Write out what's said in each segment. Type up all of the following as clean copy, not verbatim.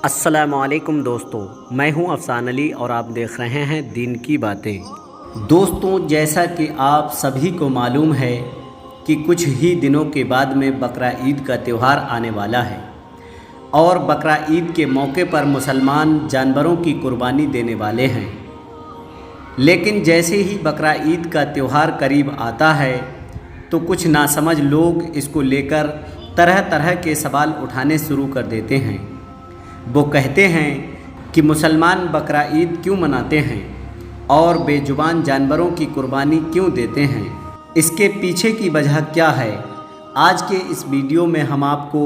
السلام علیکم دوستو، میں ہوں افسان علی اور آپ دیکھ رہے ہیں دین کی باتیں۔ دوستوں، جیسا کہ آپ سبھی کو معلوم ہے کہ کچھ ہی دنوں کے بعد میں بقرہ عید کا تہوار آنے والا ہے اور بقرہ عید کے موقع پر مسلمان جانوروں کی قربانی دینے والے ہیں۔ لیکن جیسے ہی بقرہ عید کا تہوار قریب آتا ہے تو کچھ ناسمجھ لوگ اس کو لے کر طرح طرح کے سوال اٹھانے شروع کر دیتے ہیں۔ وہ کہتے ہیں کہ مسلمان بقرہ عید کیوں مناتے ہیں اور بے زبان جانوروں کی قربانی کیوں دیتے ہیں، اس کے پیچھے کی وجہ کیا ہے۔ آج کے اس ویڈیو میں ہم آپ کو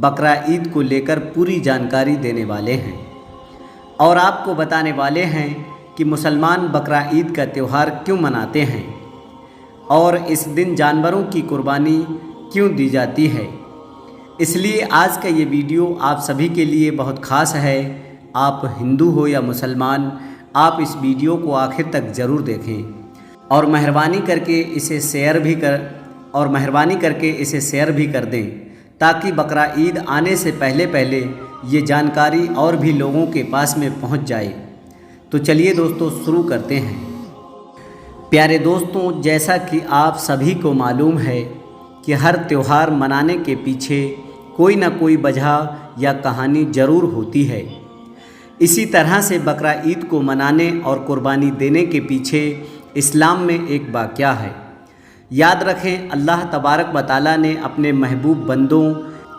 بقرہ عید کو لے کر پوری جانکاری دینے والے ہیں اور آپ کو بتانے والے ہیں کہ مسلمان بقرہ عید کا تہوار کیوں مناتے ہیں اور اس دن جانوروں کی قربانی کیوں دی جاتی ہے۔ اس لیے آج کا یہ ویڈیو آپ سبھی کے لیے بہت خاص ہے۔ آپ ہندو ہو یا مسلمان، آپ اس ویڈیو کو آخر تک ضرور دیکھیں اور مہربانی کر کے اسے شیئر بھی کر دیں تاکہ بقرہ عید آنے سے پہلے یہ جانکاری اور بھی لوگوں کے پاس میں پہنچ جائے۔ تو چلیے دوستوں، شروع کرتے ہیں۔ پیارے دوستوں، جیسا کہ آپ سبھی کو معلوم ہے کہ ہر تہوار منانے کے پیچھے کوئی نہ کوئی وجہ یا کہانی ضرور ہوتی ہے۔ اسی طرح سے بقرہ عید کو منانے اور قربانی دینے کے پیچھے اسلام میں ایک واقعہ ہے۔ یاد رکھیں، اللہ تبارک و تعالیٰ نے اپنے محبوب بندوں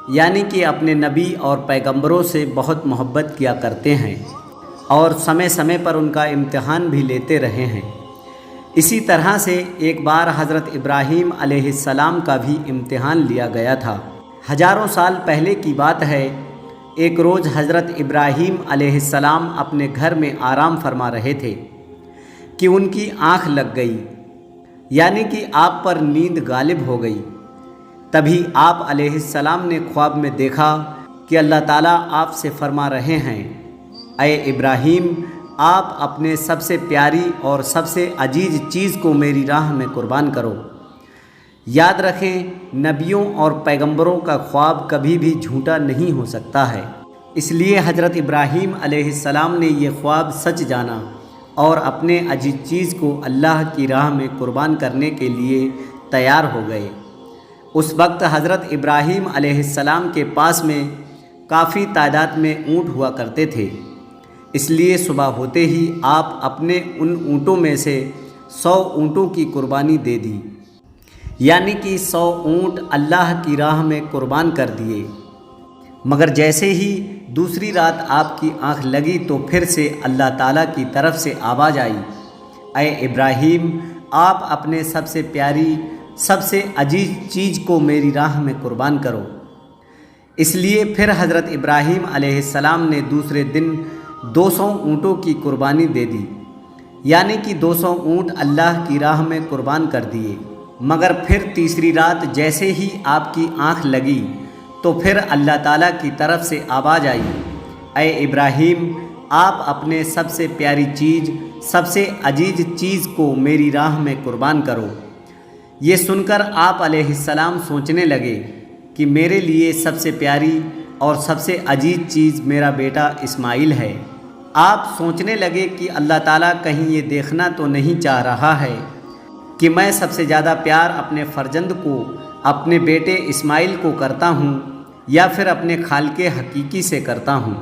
یعنی کہ اپنے نبی اور پیغمبروں سے بہت محبت کیا کرتے ہیں اور سمے پر ان کا امتحان بھی لیتے رہے ہیں۔ اسی طرح سے ایک بار حضرت ابراہیم علیہ السلام کا بھی امتحان لیا گیا تھا۔ ہزاروں سال پہلے کی بات ہے۔ ایک روز حضرت ابراہیم علیہ السلام اپنے گھر میں آرام فرما رہے تھے کہ ان کی آنکھ لگ گئی، یعنی کہ آپ پر نیند غالب ہو گئی۔ تبھی آپ علیہ السلام نے خواب میں دیکھا کہ اللہ تعالیٰ آپ سے فرما رہے ہیں، اے ابراہیم، آپ اپنے سب سے پیاری اور سب سے عزیز چیز کو میری راہ میں قربان کرو۔ یاد رکھیں، نبیوں اور پیغمبروں کا خواب کبھی بھی جھوٹا نہیں ہو سکتا ہے۔ اس لیے حضرت ابراہیم علیہ السلام نے یہ خواب سچ جانا اور اپنے عزیز چیز کو اللہ کی راہ میں قربان کرنے کے لیے تیار ہو گئے۔ اس وقت حضرت ابراہیم علیہ السلام کے پاس میں کافی تعداد میں اونٹ ہوا کرتے تھے، اس لیے صبح ہوتے ہی آپ اپنے ان اونٹوں میں سے 100 اونٹوں کی قربانی دے دی، یعنی کہ 100 اونٹ اللہ کی راہ میں قربان کر دیے۔ مگر جیسے ہی دوسری رات آپ کی آنکھ لگی تو پھر سے اللہ تعالیٰ کی طرف سے آواز آئی، اے ابراہیم، آپ اپنے سب سے پیاری سب سے عزیز چیز کو میری راہ میں قربان کرو۔ اس لیے پھر حضرت ابراہیم علیہ السلام نے دوسرے دن 200 اونٹوں کی قربانی دے دی، یعنی کہ 200 اونٹ اللہ کی راہ میں قربان کر دیے۔ مگر پھر تیسری رات جیسے ہی آپ کی آنکھ لگی تو پھر اللہ تعالیٰ کی طرف سے آواز آئی، اے ابراہیم، آپ اپنے سب سے پیاری چیز سب سے عزیز چیز کو میری راہ میں قربان کرو۔ یہ سن کر آپ علیہ السلام سوچنے لگے کہ میرے لیے سب سے پیاری اور سب سے عزیز چیز میرا بیٹا اسماعیل ہے۔ آپ سوچنے لگے کہ اللہ تعالیٰ کہیں یہ دیکھنا تو نہیں چاہ رہا ہے کہ میں سب سے زیادہ پیار اپنے فرزند کو اپنے بیٹے اسماعیل کو کرتا ہوں یا پھر اپنے خالق حقیقی سے کرتا ہوں۔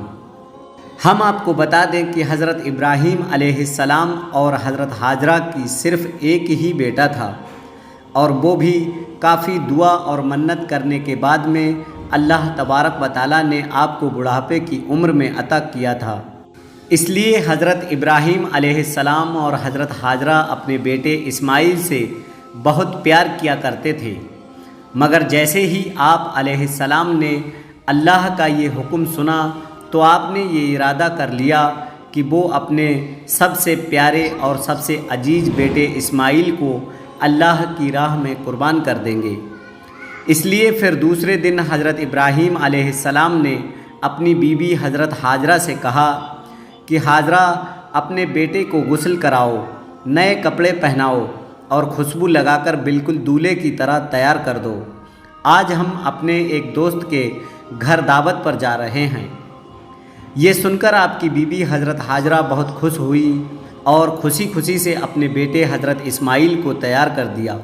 ہم آپ کو بتا دیں کہ حضرت ابراہیم علیہ السلام اور حضرت ہاجرہ کی صرف ایک ہی بیٹا تھا اور وہ بھی کافی دعا اور منت کرنے کے بعد میں اللہ تبارک و تعالیٰ نے آپ کو بڑھاپے کی عمر میں عطا کیا تھا۔ اس لیے حضرت ابراہیم علیہ السلام اور حضرت ہاجرہ اپنے بیٹے اسماعیل سے بہت پیار کیا کرتے تھے۔ مگر جیسے ہی آپ علیہ السلام نے اللہ کا یہ حکم سنا تو آپ نے یہ ارادہ کر لیا کہ وہ اپنے سب سے پیارے اور سب سے عزیز بیٹے اسماعیل کو اللہ کی راہ میں قربان کر دیں گے۔ اس لیے پھر دوسرے دن حضرت ابراہیم علیہ السلام نے اپنی بیوی حضرت ہاجرہ سے کہا کہ ہاجرہ، اپنے بیٹے کو غسل کراؤ، نئے کپڑے پہناؤ اور خوشبو لگا کر بالکل دولہے کی طرح تیار کر دو۔ آج ہم اپنے ایک دوست کے گھر دعوت پر جا رہے ہیں۔ یہ سن کر آپ کی بیوی حضرت حاجرہ بہت خوش ہوئی اور خوشی خوشی سے اپنے بیٹے حضرت اسماعیل کو تیار کر دیا۔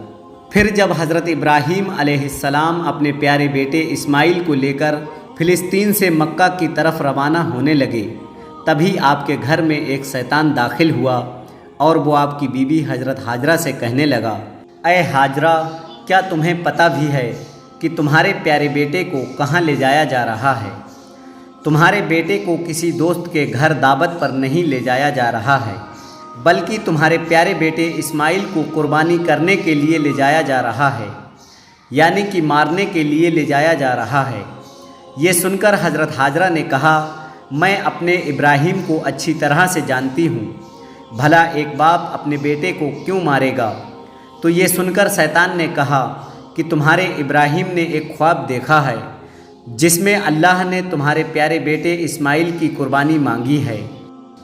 پھر جب حضرت ابراہیم علیہ السلام اپنے پیارے بیٹے اسماعیل کو لے کر فلسطین سے مکہ کی طرف روانہ ہونے لگے، تبھی آپ کے گھر میں ایک شیطان داخل ہوا اور وہ آپ کی بیوی حضرت حاجرہ سے کہنے لگا، اے حاجرہ، کیا تمہیں پتہ بھی ہے کہ تمہارے پیارے بیٹے کو کہاں لے جایا جا رہا ہے؟ تمہارے بیٹے کو کسی دوست کے گھر دعوت پر نہیں لے جایا جا رہا ہے، بلکہ تمہارے پیارے بیٹے اسماعیل کو قربانی کرنے کے لیے لے جایا جا رہا ہے، یعنی کہ مارنے کے لیے لے جایا جا رہا ہے۔ یہ سن کر حضرت حاجرہ نے کہا، میں اپنے ابراہیم کو اچھی طرح سے جانتی ہوں، بھلا ایک باپ اپنے بیٹے کو کیوں مارے گا؟ تو یہ سن کر شیطان نے کہا کہ تمہارے ابراہیم نے ایک خواب دیکھا ہے جس میں اللہ نے تمہارے پیارے بیٹے اسماعیل کی قربانی مانگی ہے،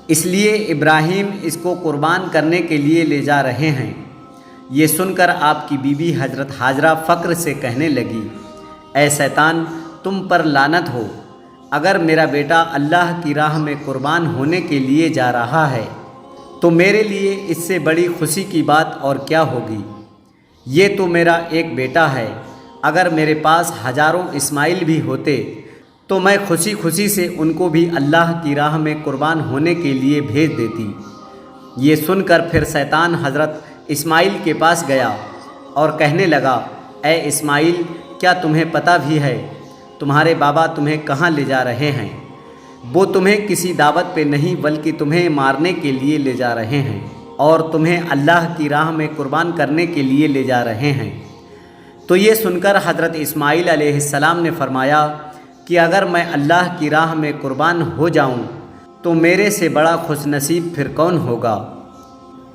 اس لیے ابراہیم اس کو قربان کرنے کے لیے لے جا رہے ہیں۔ یہ سن کر آپ کی بیوی حضرت حاجرہ فخر سے کہنے لگی، اے شیطان، تم پر لعنت ہو، اگر میرا بیٹا اللہ کی راہ میں قربان ہونے کے لیے جا رہا ہے تو میرے لیے اس سے بڑی خوشی کی بات اور کیا ہوگی؟ یہ تو میرا ایک بیٹا ہے، اگر میرے پاس ہزاروں اسماعیل بھی ہوتے تو میں خوشی خوشی سے ان کو بھی اللہ کی راہ میں قربان ہونے کے لیے بھیج دیتی۔ یہ سن کر پھر شیطان حضرت اسماعیل کے پاس گیا اور کہنے لگا، اے اسماعیل، کیا تمہیں پتہ بھی ہے تمہارے بابا تمہیں کہاں لے جا رہے ہیں؟ وہ تمہیں کسی دعوت پہ نہیں بلکہ تمہیں مارنے کے لیے لے جا رہے ہیں اور تمہیں اللہ کی راہ میں قربان کرنے کے لیے لے جا رہے ہیں۔ تو یہ سن کر حضرت اسماعیل علیہ السلام نے فرمایا کہ اگر میں اللہ کی راہ میں قربان ہو جاؤں تو میرے سے بڑا خوش نصیب پھر کون ہوگا؟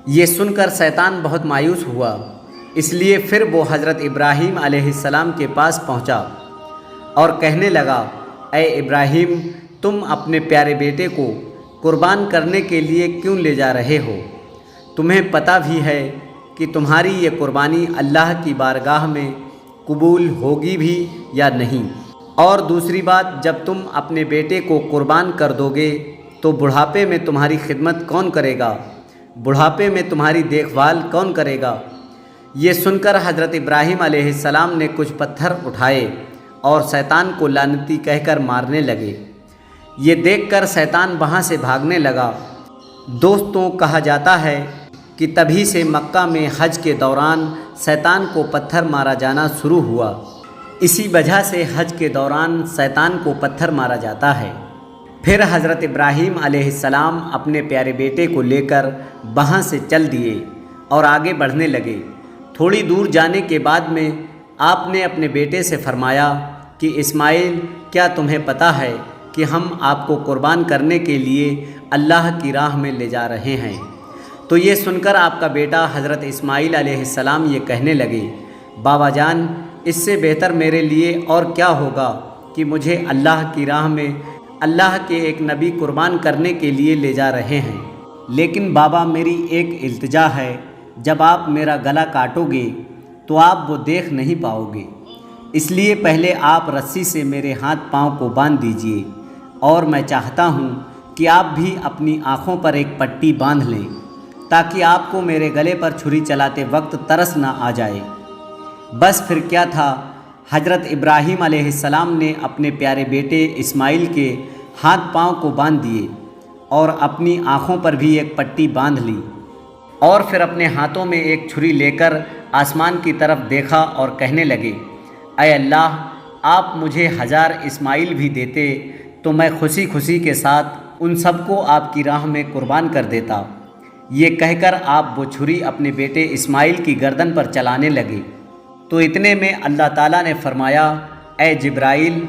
یہ سن کر شیطان بہت مایوس ہوا، اس لیے پھر وہ حضرت ابراہیم علیہ السلام کے پاس پہنچا اور کہنے لگا، اے ابراہیم، تم اپنے پیارے بیٹے کو قربان کرنے کے لیے کیوں لے جا رہے ہو؟ تمہیں پتہ بھی ہے کہ تمہاری یہ قربانی اللہ کی بارگاہ میں قبول ہوگی بھی یا نہیں؟ اور دوسری بات، جب تم اپنے بیٹے کو قربان کر دو گے تو بڑھاپے میں تمہاری خدمت کون کرے گا؟ بڑھاپے میں تمہاری دیکھ بھال کون کرے گا؟ یہ سن کر حضرت ابراہیم علیہ السلام نے کچھ پتھر اٹھائے اور شیطان کو لعنتی کہہ کر مارنے لگے۔ یہ دیکھ کر شیطان وہاں سے بھاگنے لگا۔ دوستوں، کہا جاتا ہے کہ تبھی سے مکہ میں حج کے دوران شیطان کو پتھر مارا جانا شروع ہوا، اسی وجہ سے حج کے دوران شیطان کو پتھر مارا جاتا ہے۔ پھر حضرت ابراہیم علیہ السلام اپنے پیارے بیٹے کو لے کر وہاں سے چل دیے اور آگے بڑھنے لگے۔ تھوڑی دور جانے کے بعد میں آپ نے اپنے بیٹے سے فرمایا کہ اسماعیل، کیا تمہیں پتہ ہے کہ ہم آپ کو قربان کرنے کے لیے اللہ کی راہ میں لے جا رہے ہیں؟ تو یہ سن کر آپ کا بیٹا حضرت اسماعیل علیہ السلام یہ کہنے لگے، بابا جان، اس سے بہتر میرے لیے اور کیا ہوگا کہ مجھے اللہ کی راہ میں اللہ کے ایک نبی قربان کرنے کے لیے لے جا رہے ہیں۔ لیکن بابا، میری ایک التجا ہے، جب آپ میرا گلا کاٹو گے تو آپ وہ دیکھ نہیں پاؤ گے، اس لیے پہلے آپ رسی سے میرے ہاتھ پاؤں کو باندھ دیجئے، اور میں چاہتا ہوں کہ آپ بھی اپنی آنکھوں پر ایک پٹی باندھ لیں تاکہ آپ کو میرے گلے پر چھری چلاتے وقت ترس نہ آ جائے۔ بس پھر کیا تھا، حضرت ابراہیم علیہ السلام نے اپنے پیارے بیٹے اسماعیل کے ہاتھ پاؤں کو باندھ دیے اور اپنی آنکھوں پر بھی ایک پٹی باندھ لی، اور پھر اپنے ہاتھوں میں ایک چھری لے کر آسمان کی طرف دیکھا اور کہنے لگے، اے اللہ، آپ مجھے 1000 اسماعیل بھی دیتے تو میں خوشی خوشی کے ساتھ ان سب کو آپ کی راہ میں قربان کر دیتا۔ یہ کہہ کر آپ وہ چھری اپنے بیٹے اسماعیل کی گردن پر چلانے لگے۔ تو اتنے میں اللہ تعالیٰ نے فرمایا، اے جبرائیل،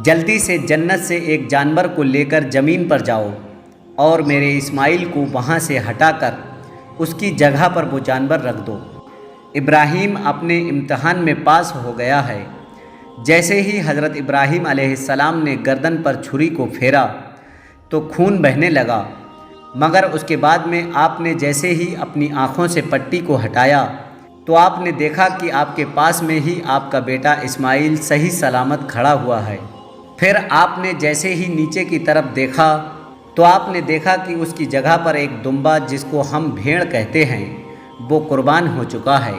جلدی سے جنت سے ایک جانور کو لے کر زمین پر جاؤ اور میرے اسماعیل کو وہاں سے ہٹا کر اس کی جگہ پر وہ جانور رکھ دو۔ ابراہیم اپنے امتحان میں پاس ہو گیا ہے۔ جیسے ہی حضرت ابراہیم علیہ السلام نے گردن پر چھری کو پھیرا تو خون بہنے لگا، مگر اس کے بعد میں آپ نے جیسے ہی اپنی آنکھوں سے پٹی کو ہٹایا تو آپ نے دیکھا کہ آپ کے پاس میں ہی آپ کا بیٹا اسماعیل صحیح سلامت کھڑا ہوا ہے۔ پھر آپ نے جیسے ہی نیچے کی طرف دیکھا تو آپ نے دیکھا کہ اس کی جگہ پر ایک دمبا، جس کو ہم بھیڑ کہتے ہیں، وہ قربان ہو چکا ہے۔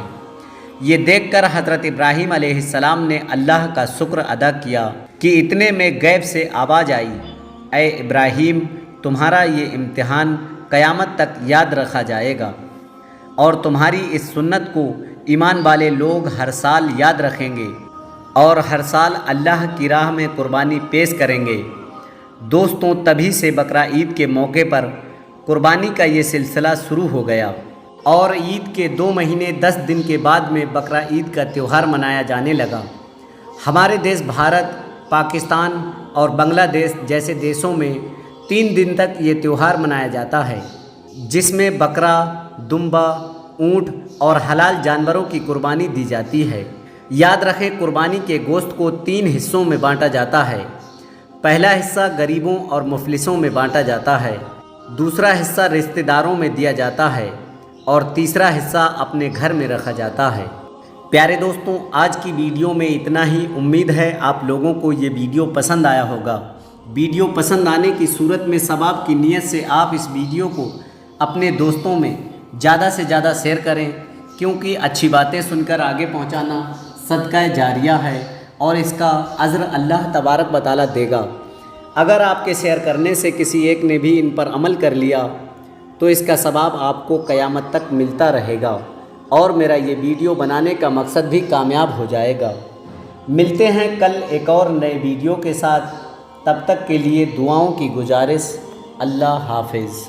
یہ دیکھ کر حضرت ابراہیم علیہ السلام نے اللہ کا شکر ادا کیا کہ اتنے میں غیب سے آواز آئی، اے ابراہیم، تمہارا یہ امتحان قیامت تک یاد رکھا جائے گا، اور تمہاری اس سنت کو ایمان والے لوگ ہر سال یاد رکھیں گے اور ہر سال اللہ کی راہ میں قربانی پیش کریں گے۔ دوستوں، تبھی سے بقرہ عید کے موقع پر قربانی کا یہ سلسلہ شروع ہو گیا، اور عید کے 2 مہینے 10 دن کے بعد میں بقرہ عید کا تہوار منایا جانے لگا۔ ہمارے دیش بھارت، پاکستان اور بنگلہ دیش جیسے دیشوں میں 3 دن تک یہ تہوار منایا جاتا ہے، جس میں بکرا، دمبا، اونٹ اور حلال جانوروں کی قربانی دی جاتی ہے۔ یاد رکھیں، قربانی کے گوشت کو 3 حصوں میں بانٹا جاتا ہے۔ پہلا حصہ غریبوں اور مفلسوں میں بانٹا جاتا ہے، دوسرا حصہ رشتہ داروں میں دیا جاتا ہے، اور تیسرا حصہ اپنے گھر میں رکھا جاتا ہے۔ پیارے دوستوں، آج کی ویڈیو میں اتنا ہی۔ امید ہے آپ لوگوں کو یہ ویڈیو پسند آیا ہوگا۔ ویڈیو پسند آنے کی صورت میں ثواب کی نیت سے آپ اس ویڈیو کو اپنے دوستوں میں زیادہ سے زیادہ شیئر کریں، کیونکہ اچھی باتیں سن کر آگے پہنچانا صدقہ جاریہ ہے، اور اس کا اجر اللہ تبارک و تعالیٰ دے گا۔ اگر آپ کے شیئر کرنے سے کسی ایک نے بھی ان پر عمل کر لیا تو اس کا ثواب آپ کو قیامت تک ملتا رہے گا، اور میرا یہ ویڈیو بنانے کا مقصد بھی کامیاب ہو جائے گا۔ ملتے ہیں کل ایک اور نئے ویڈیو کے ساتھ، تب تک کے لیے دعاؤں کی گزارش۔ اللہ حافظ۔